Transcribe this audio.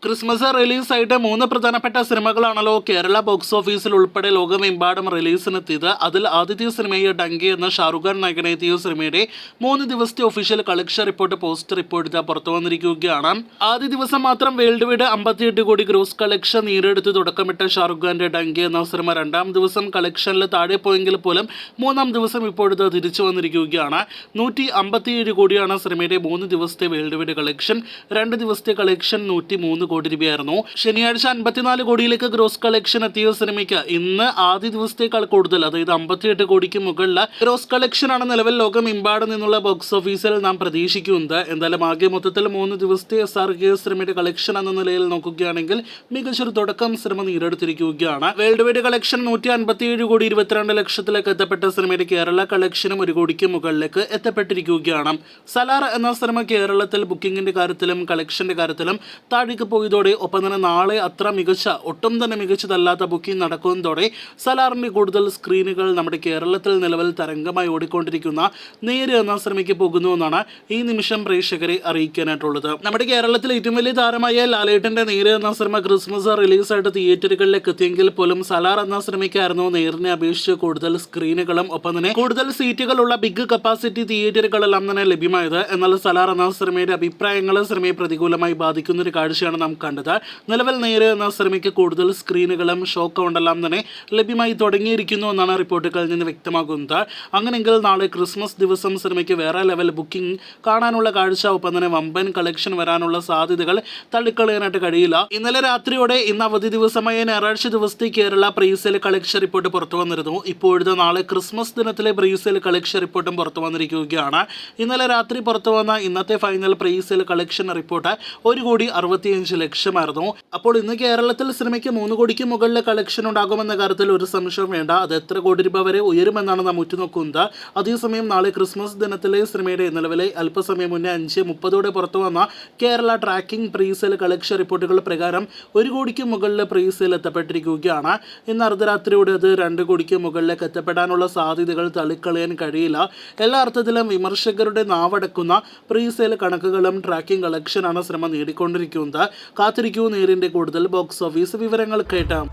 Christmas റിലീസായിട്ട് 3 പ്രധാനപ്പെട്ട സിനിമകളാണല്ലോ Kerala box ഓഫീസിൽ ഉൾപ്പെടെ ലോകമെമ്പാടും റിലീസിനെത്തിയത്. അതിൽ ആദ്യത്തെ സിനിമയായ ഡങ്കി എന്ന ഷാറുഖ് ഖാൻ നായകനെത്തിയ സിനിമയുടെ 3 ദിവസത്തെ ഒഫീഷ്യൽ കളക്ഷൻ റിപ്പോർട്ട് പോസ്റ്റർ ഇപ്പോൾ പുറത്തു വന്നിരിക്കുകയാണ്. ആദ്യ ദിവസം മാത്രം വേൾഡ് വൈഡ് 58 കോടി ഗ്രോസ് കളക്ഷൻ നേടിയെടുത്ത് തുടക്കമിട്ട ഷാറുഖ് ഖാന്റെ ഡങ്കി എന്ന സിനിമ രണ്ടാം ദിവസം കളക്ഷനിൽ താഴെ പോയെങ്കിൽ പോലും മൂന്നാം ദിവസം ഇപ്പോഴത് തിരിച്ചു വന്നിരിക്കുകയാണ്. 157 കോടിയാണ് സിനിമയുടെ 3 ദിവസത്തെ വേൾഡ് വൈഡ് കളക്ഷൻ. 2 ദിവസത്തെ കളക്ഷൻ 103 കോടി രൂപയായിരുന്നു. ശനിയാഴ്ച 54 കോടിയിലേക്ക് ഗ്രോസ് കളക്ഷൻ എത്തിയ സിനിമയ്ക്ക് ഇന്ന് ആദ്യ ദിവസത്തേക്കാൾ കൂടുതൽ, അതായത് 58 കോടിക്ക് മുകളിൽ ഗ്രോസ് കളക്ഷൻ ആണ് നിലവിൽ ലോകമെമ്പാടും നിന്നുള്ള ബോക്സ് ഓഫീസിൽ നാം പ്രതീക്ഷിക്കുന്നത്. എന്തായാലും ആകെ മൊത്തത്തിൽ 3 ദിവസത്തെ SRK സിനിമയുടെ കളക്ഷൻ എന്ന നിലയിൽ നോക്കുകയാണെങ്കിൽ മികച്ചൊരു തുടക്കം സിനിമ നേടിയെടുത്തിരിക്കുകയാണ്. വേൾഡ് വൈഡ് കളക്ഷൻ 157 കോടി 22 ലക്ഷത്തിലേക്ക് എത്തപ്പെട്ട സിനിമയുടെ കേരള കളക്ഷനും 1 കോടിക്ക് മുകളിലേക്ക് എത്തപ്പെട്ടിരിക്കുകയാണ്. സലാർ എന്ന സിനിമ കേരളത്തിൽ ബുക്കിംഗിന്റെ കാര്യത്തിലും കളക്ഷന്റെ കാര്യത്തിലും താഴേക്ക് പോയതോടെ, ഒപ്പം തന്നെ നാളെ അത്ര ഒട്ടും തന്നെ മികച്ചതല്ലാത്ത ബുക്കിംഗ് നടക്കുന്നതോടെ സലാറിന്റെ കൂടുതൽ സ്ക്രീനുകൾ നമ്മുടെ കേരളത്തിൽ നിലവിൽ തരംഗമായി ഓടിക്കൊണ്ടിരിക്കുന്ന നേര് എന്ന സിനിമയ്ക്ക് പോകുന്നുവെന്നാണ് ഈ നിമിഷം പ്രേക്ഷകരെ അറിയിക്കാനായിട്ടുള്ളത്. നമ്മുടെ കേരളത്തിലെ ഏറ്റവും വലിയ താരമായ ലാലേട്ടന്റെ നേര് എന്ന സിനിമ ക്രിസ്മസ് റിലീസായിട്ട് തിയേറ്ററുകളിലേക്ക് എത്തിയെങ്കിൽ പോലും സലാർ എന്ന സിനിമയ്ക്കായിരുന്നു നേരിനെ അപേക്ഷിച്ച് കൂടുതൽ സ്ക്രീനുകളും ഒപ്പം തന്നെ കൂടുതൽ സീറ്റുകളുള്ള ബിഗ് കപ്പാസിറ്റി തിയേറ്ററുകളെല്ലാം തന്നെ ലഭ്യമായത്. എന്നാൽ സലാർ എന്ന സിനിമയുടെ അഭിപ്രായങ്ങൾ സിനിമയെ പ്രതികൂലമായി ബാധിക്കുന്ന ഒരു കാഴ്ചയാണ് നാം കണ്ടത്. നിലവിൽ നേര് എന്ന സിനിമയ്ക്ക് കൂടുതൽ സ്ക്രീനുകളും ഷോ കൗണ്ടെല്ലാം തന്നെ ലഭ്യമായി തുടങ്ങിയിരിക്കുന്നു എന്നാണ് റിപ്പോർട്ടുകളിൽ നിന്ന് വ്യക്തമാകുന്നത്. അങ്ങനെയെങ്കിൽ നാളെ ക്രിസ്മസ് ദിവസം സിനിമയ്ക്ക് വേറെ ലെവൽ ബുക്കിംഗ് കാണാനുള്ള കാഴ്ച, ഒപ്പം തന്നെ വമ്പൻ കളക്ഷൻ വരാനുള്ള സാധ്യതകൾ തള്ളിക്കളയാനായിട്ട് കഴിയില്ല. ഇന്നലെ രാത്രിയോടെ ഇന്ന് അവധി ദിവസമായ ഞായറാഴ്ച ദിവസത്തെ കേരള പ്രീസെയിൽ കളക്ഷൻ റിപ്പോർട്ട് പുറത്തു വന്നിരുന്നു. ഇപ്പോഴത്തെ നാളെ ക്രിസ്മസ് ദിനത്തിലെ പ്രീസെയിൽ കളക്ഷൻ റിപ്പോർട്ടും പുറത്തു വന്നിരിക്കുകയാണ്. ഇന്നലെ രാത്രി പുറത്തു വന്ന ഇന്നത്തെ ഫൈനൽ പ്രീസെയിൽ കളക്ഷൻ റിപ്പോർട്ട് 1,65 ലക്ഷമായിരുന്നു. അപ്പോൾ ഇന്ന് കേരളത്തിൽ സിനിമയ്ക്ക് 3 കോടിക്ക് മുകളിൽ കളക്ഷൻ ഉണ്ടാകുമെന്ന കാര്യത്തിൽ ഒരു സംശയവും വേണ്ട. അത് എത്ര കോടി രൂപ വരെ ഉയരുമെന്നാണ് നാം ഉറ്റുനോക്കുന്നത്. അതേസമയം നാളെ ക്രിസ്മസ് ദിനത്തിലെ സിനിമയുടെ നിലവിലെ അല്പസമയം മുന്നേ 5:30 പുറത്തു വന്ന കേരള ട്രാക്കിംഗ് പ്രീസെയിൽ കളക്ഷൻ റിപ്പോർട്ടുകൾ പ്രകാരം 1 കോടിക്ക് മുകളിൽ പ്രീസെയിൽ എത്തപ്പെട്ടിരിക്കുകയാണ്. ഇന്ന് അർദ്ധരാത്രിയോടെ അത് 2 കോടിക്ക് മുകളിലേക്ക് എത്തപ്പെടാനുള്ള സാധ്യതകൾ തള്ളിക്കളയാൻ കഴിയില്ല. എല്ലാ അർത്ഥത്തിലും വിമർശകരുടെ നാവടക്കുന്ന പ്രീസെയിൽ കണക്കുകളും ട്രാക്കിംഗ് കളക്ഷനാണ് സിനിമ നേടിക്കൊണ്ടിരിക്കുന്നത്. കാത്തിരിക്കൂ നേരിന്റെ കൂടുതൽ ബോക്സ് ഓഫീസ് വിവരങ്ങൾ കേട്ടാം.